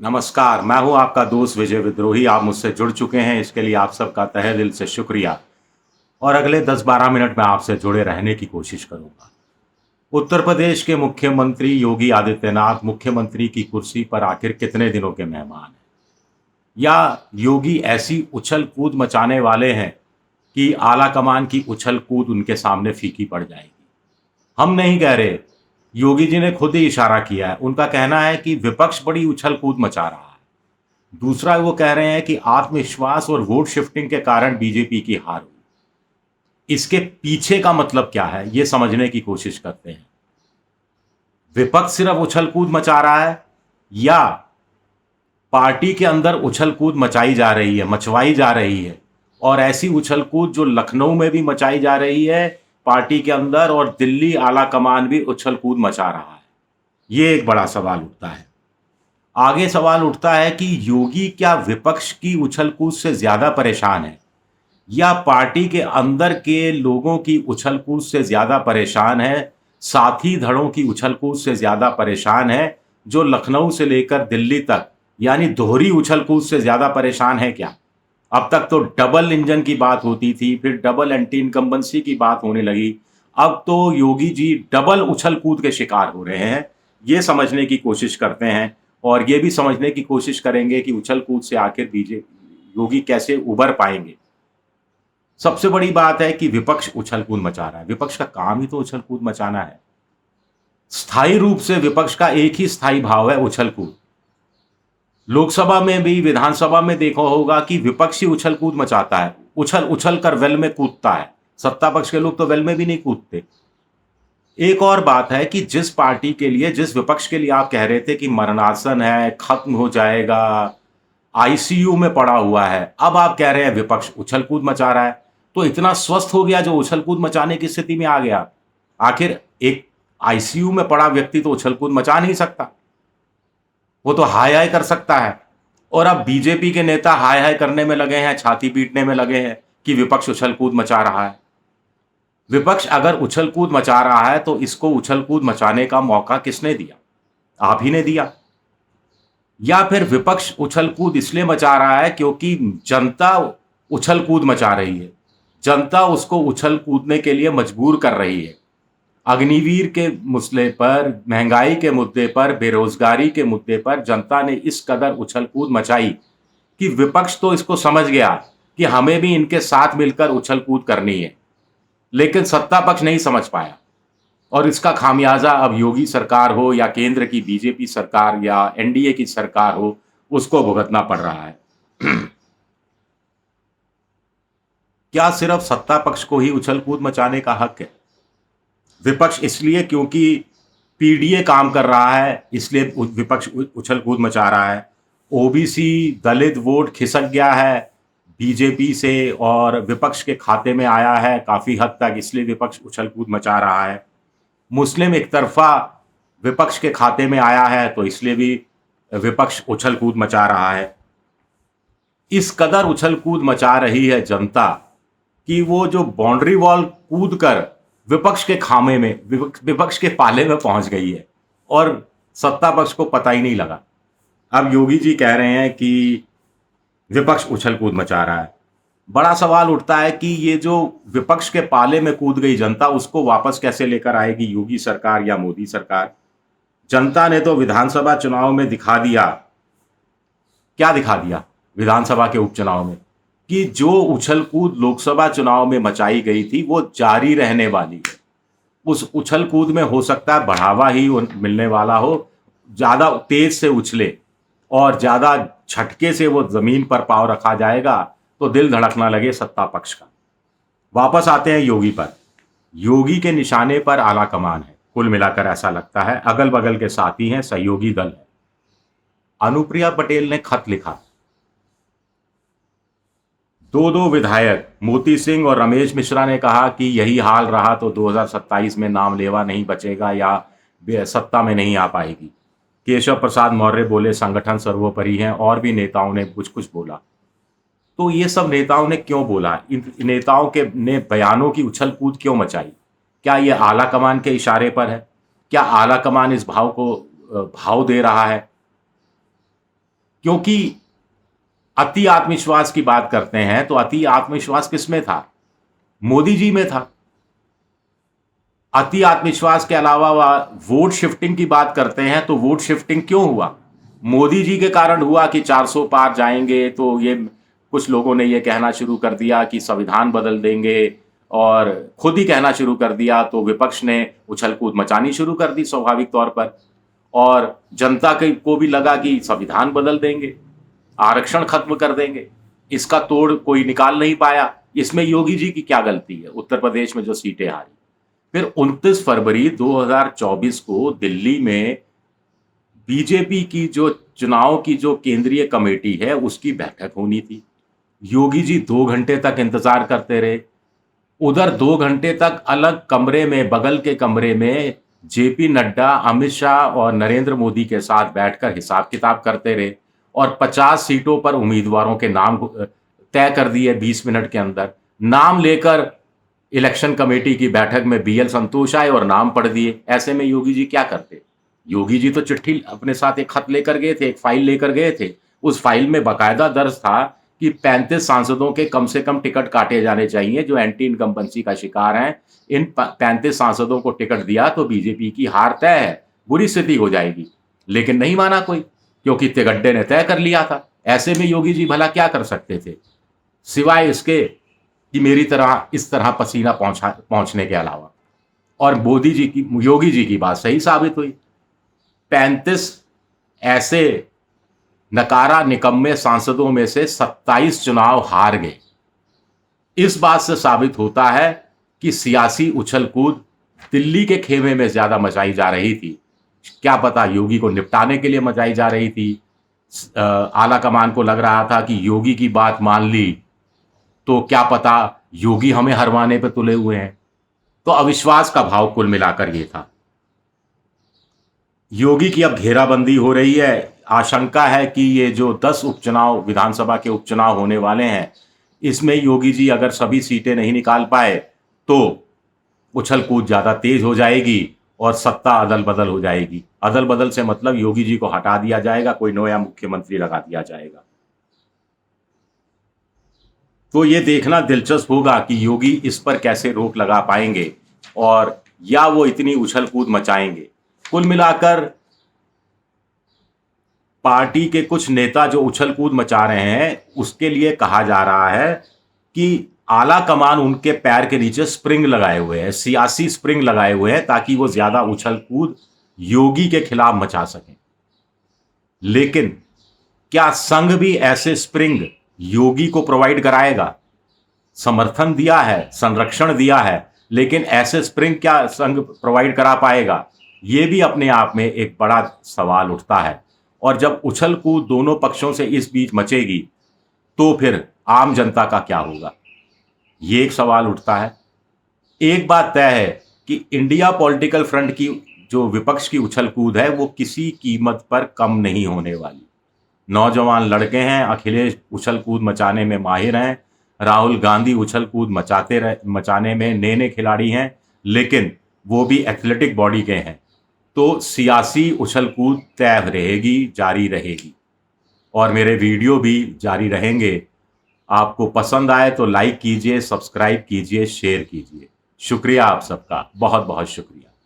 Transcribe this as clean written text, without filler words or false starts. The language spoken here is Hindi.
नमस्कार, मैं हूँ आपका दोस्त विजय विद्रोही। आप मुझसे जुड़ चुके हैं, इसके लिए आप सबका तहे दिल से शुक्रिया। और अगले 10-12 मिनट में आपसे जुड़े रहने की कोशिश करूंगा। उत्तर प्रदेश के मुख्यमंत्री योगी आदित्यनाथ मुख्यमंत्री की कुर्सी पर आखिर कितने दिनों के मेहमान हैं? या योगी ऐसी उछल कूद मचाने वाले हैं कि आला कमान की उछल कूद उनके सामने फीकी पड़ जाएगी? हम नहीं कह रहे, योगी जी ने खुद ही इशारा किया है। उनका कहना है कि विपक्ष बड़ी उछल कूद मचा रहा है। दूसरा, वो कह रहे हैं कि आत्मविश्वास और वोट शिफ्टिंग के कारण बीजेपी की हार हुई। इसके पीछे का मतलब क्या है, ये समझने की कोशिश करते हैं। विपक्ष सिर्फ उछल कूद मचा रहा है, या पार्टी के अंदर उछल कूद मचाई जा रही है, मचवाई जा रही है? और ऐसी उछल कूद जो लखनऊ में भी मचाई जा रही है पार्टी के अंदर, और दिल्ली आला कमान भी उछल कूद मचा रहा है। ये एक बड़ा सवाल उठता है। आगे सवाल उठता है कि योगी क्या विपक्ष की उछल कूद से ज्यादा परेशान है, या पार्टी के अंदर के लोगों की उछल कूद से ज्यादा परेशान है, साथी धड़ों की उछल कूद से ज्यादा परेशान है, जो लखनऊ से लेकर दिल्ली तक यानी दोहरी उछल कूद से ज्यादा परेशान है क्या? अब तक तो डबल इंजन की बात होती थी, फिर डबल एंटी इनकम्बेंसी की बात होने लगी। अब तो योगी जी डबल उछल कूद के शिकार हो रहे हैं। ये समझने की कोशिश करते हैं, और ये भी समझने की कोशिश करेंगे कि उछल कूद से आखिर बीजेपी योगी कैसे उबर पाएंगे। सबसे बड़ी बात है कि विपक्ष उछल कूद मचा रहा है। विपक्ष का काम ही तो उछल कूद मचाना है। स्थायी रूप से विपक्ष का एक ही स्थायी भाव है, उछल कूद। लोकसभा में भी, विधानसभा में देखा होगा कि विपक्ष ही उछल कूद मचाता है, उछल उछल कर वेल में कूदता है। सत्ता पक्ष के लोग तो वेल में भी नहीं कूदते। एक और बात है कि जिस पार्टी के लिए, जिस विपक्ष के लिए आप कह रहे थे कि मरणासन है, खत्म हो जाएगा, आईसीयू में पड़ा हुआ है, अब आप कह रहे हैं विपक्ष उछल कूद मचा रहा है। तो इतना स्वस्थ हो गया जो उछल कूद मचाने की स्थिति में आ गया? आखिर एक आईसीयू में पड़ा व्यक्ति तो उछल कूद मचा नहीं सकता, वो तो हाय हाय कर सकता है। और अब बीजेपी के नेता हाय हाय करने में लगे हैं, छाती पीटने में लगे हैं कि विपक्ष उछल कूद मचा रहा है। विपक्ष अगर उछल कूद मचा रहा है तो इसको उछल कूद मचाने का मौका किसने दिया? आप ही ने दिया। या फिर विपक्ष उछल कूद इसलिए मचा रहा है क्योंकि जनता उछल कूद मचा रही है, जनता उसको उछल कूदने के लिए मजबूर कर रही है। अग्निवीर के मसले पर, महंगाई के मुद्दे पर, बेरोजगारी के मुद्दे पर जनता ने इस कदर उछल कूद मचाई कि विपक्ष तो इसको समझ गया कि हमें भी इनके साथ मिलकर उछल कूद करनी है, लेकिन सत्ता पक्ष नहीं समझ पाया। और इसका खामियाजा अब योगी सरकार हो, या केंद्र की बीजेपी सरकार, या एनडीए की सरकार हो, उसको भुगतना पड़ रहा है। क्या सिर्फ सत्ता पक्ष को ही उछल कूद मचाने का हक है? विपक्ष इसलिए क्योंकि पीडीए काम कर रहा है, इसलिए विपक्ष उछल कूद मचा रहा है। ओबीसी दलित वोट खिसक गया है बीजेपी से और विपक्ष के खाते में आया है काफी हद तक, इसलिए विपक्ष उछल कूद मचा रहा है। मुस्लिम एक तरफा विपक्ष के खाते में आया है तो इसलिए भी विपक्ष उछल कूद मचा रहा है। इस कदर उछल कूद मचा रही है जनता कि वो जो बाउंड्री वॉल कूद कर विपक्ष के खामे में, विपक्ष के पाले में पहुंच गई है, और सत्ता पक्ष को पता ही नहीं लगा। अब योगी जी कह रहे हैं कि विपक्ष उछल कूद मचा रहा है। बड़ा सवाल उठता है कि ये जो विपक्ष के पाले में कूद गई जनता, उसको वापस कैसे लेकर आएगी योगी सरकार या मोदी सरकार? जनता ने तो विधानसभा चुनाव में दिखा दिया, क्या दिखा दिया विधानसभा के उपचुनाव में, कि जो उछल कूद लोकसभा चुनाव में मचाई गई थी वो जारी रहने वाली है। उस उछल कूद में हो सकता है बढ़ावा ही मिलने वाला हो, ज्यादा तेज से उछले और ज्यादा झटके से वो जमीन पर पांव रखा जाएगा तो दिल धड़कना लगे सत्ता पक्ष का। वापस आते हैं योगी पर। योगी के निशाने पर आला कमान है, कुल मिलाकर ऐसा लगता है। अगल बगल के साथी हैं, सहयोगी दल है। अनुप्रिया पटेल ने खत लिखा, दो दो विधायक मोती सिंह और रमेश मिश्रा ने कहा कि यही हाल रहा तो 2027 में नाम लेवा नहीं बचेगा या सत्ता में नहीं आ पाएगी। केशव प्रसाद मौर्य बोले संगठन सर्वोपरि है, और भी नेताओं ने कुछ कुछ बोला। तो ये सब नेताओं ने क्यों बोला? इन नेताओं के ने बयानों की उछल कूद क्यों मचाई? क्या ये आला कमान के इशारे पर है? क्या आला कमान इस भाव को भाव दे रहा है? क्योंकि अति आत्मविश्वास की बात करते हैं तो अति आत्मविश्वास किसमें था? मोदी जी में था। अति आत्मविश्वास के अलावा वोट शिफ्टिंग की बात करते हैं तो वोट शिफ्टिंग क्यों हुआ? मोदी जी के कारण हुआ कि 400 पार जाएंगे, तो ये कुछ लोगों ने ये कहना शुरू कर दिया कि संविधान बदल देंगे, और खुद ही कहना शुरू कर दिया तो विपक्ष ने उछल कूद मचानी शुरू कर दी स्वाभाविक तौर पर, और जनता को भी लगा कि संविधान बदल देंगे, आरक्षण खत्म कर देंगे। इसका तोड़ कोई निकाल नहीं पाया। इसमें योगी जी की क्या गलती है? उत्तर प्रदेश में जो सीटें हारी। फिर 29 फरवरी 2024 को दिल्ली में बीजेपी की जो चुनाव की जो केंद्रीय कमेटी है उसकी बैठक होनी थी। योगी जी 2 घंटे तक इंतजार करते रहे। उधर 2 घंटे तक अलग कमरे में, बगल के कमरे में जेपी नड्डा, अमित शाह और नरेंद्र मोदी के साथ बैठकर हिसाब किताब करते रहे, और 50 सीटों पर उम्मीदवारों के नाम तय कर दिए 20 मिनट के अंदर। नाम लेकर इलेक्शन कमेटी की बैठक में बीएल संतोष आए और नाम पढ़ दिए। ऐसे में योगी जी क्या करते? योगी जी तो चिट्ठी अपने साथ एक खत लेकर गए थे, एक फाइल लेकर गए थे। उस फाइल में बाकायदा दर्ज था कि 35 सांसदों के कम से कम टिकट काटे जाने चाहिए जो एंटी इनकम्बेंसी का शिकार हैं। इन 35 सांसदों को टिकट दिया तो बीजेपी की हार तय है, बुरी स्थिति हो जाएगी। लेकिन नहीं माना कोई, क्योंकि तिगड्डे ने तय कर लिया था। ऐसे में योगी जी भला क्या कर सकते थे सिवाय इसके कि मेरी तरह इस तरह पसीना पहुंचने के अलावा। और योगी जी की बात सही साबित हुई। 35 ऐसे नकारा निकम्मे सांसदों में से 27 चुनाव हार गए। इस बात से साबित होता है कि सियासी उछल कूद दिल्ली के खेमे में ज्यादा मचाई जा रही थी। क्या पता योगी को निपटाने के लिए मचाई जा रही थी। आला कमान को लग रहा था कि योगी की बात मान ली तो क्या पता योगी हमें हरवाने पे तुले हुए हैं। तो अविश्वास का भाव कुल मिलाकर ये था। योगी की अब घेराबंदी हो रही है। आशंका है कि ये जो 10 उपचुनाव, विधानसभा के उपचुनाव होने वाले हैं, इसमें योगी जी अगर सभी सीटें नहीं निकाल पाए तो उछल कूद ज्यादा तेज हो जाएगी और सत्ता अदल बदल हो जाएगी। अदल बदल से मतलब योगी जी को हटा दिया जाएगा, कोई नया मुख्यमंत्री लगा दिया जाएगा। तो ये देखना दिलचस्प होगा कि योगी इस पर कैसे रोक लगा पाएंगे, और या वो इतनी उछल कूद मचाएंगे। कुल मिलाकर पार्टी के कुछ नेता जो उछल कूद मचा रहे हैं, उसके लिए कहा जा रहा है कि आला कमान उनके पैर के नीचे स्प्रिंग लगाए हुए है, सियासी स्प्रिंग लगाए हुए हैं, ताकि वो ज्यादा उछल कूद योगी के खिलाफ मचा सकें। लेकिन क्या संघ भी ऐसे स्प्रिंग योगी को प्रोवाइड कराएगा? समर्थन दिया है, संरक्षण दिया है, लेकिन ऐसे स्प्रिंग क्या संघ प्रोवाइड करा पाएगा? ये भी अपने आप में एक बड़ा सवाल उठता है। और जब उछल कूद दोनों पक्षों से इस बीच मचेगी तो फिर आम जनता का क्या होगा, ये एक सवाल उठता है। एक बात तय है कि इंडिया पॉलिटिकल फ्रंट की जो विपक्ष की उछल कूद है वो किसी कीमत पर कम नहीं होने वाली। नौजवान लड़के हैं, अखिलेश उछल कूद मचाने में माहिर हैं, राहुल गांधी उछल कूद मचाने में नए खिलाड़ी हैं, लेकिन वो भी एथलेटिक बॉडी के हैं। तो सियासी उछल कूद तय रहेगी, जारी रहेगी, और मेरे वीडियो भी जारी रहेंगे। आपको पसंद आए तो लाइक कीजिए, सब्सक्राइब कीजिए, शेयर कीजिए। शुक्रिया आप सबका, बहुत बहुत शुक्रिया।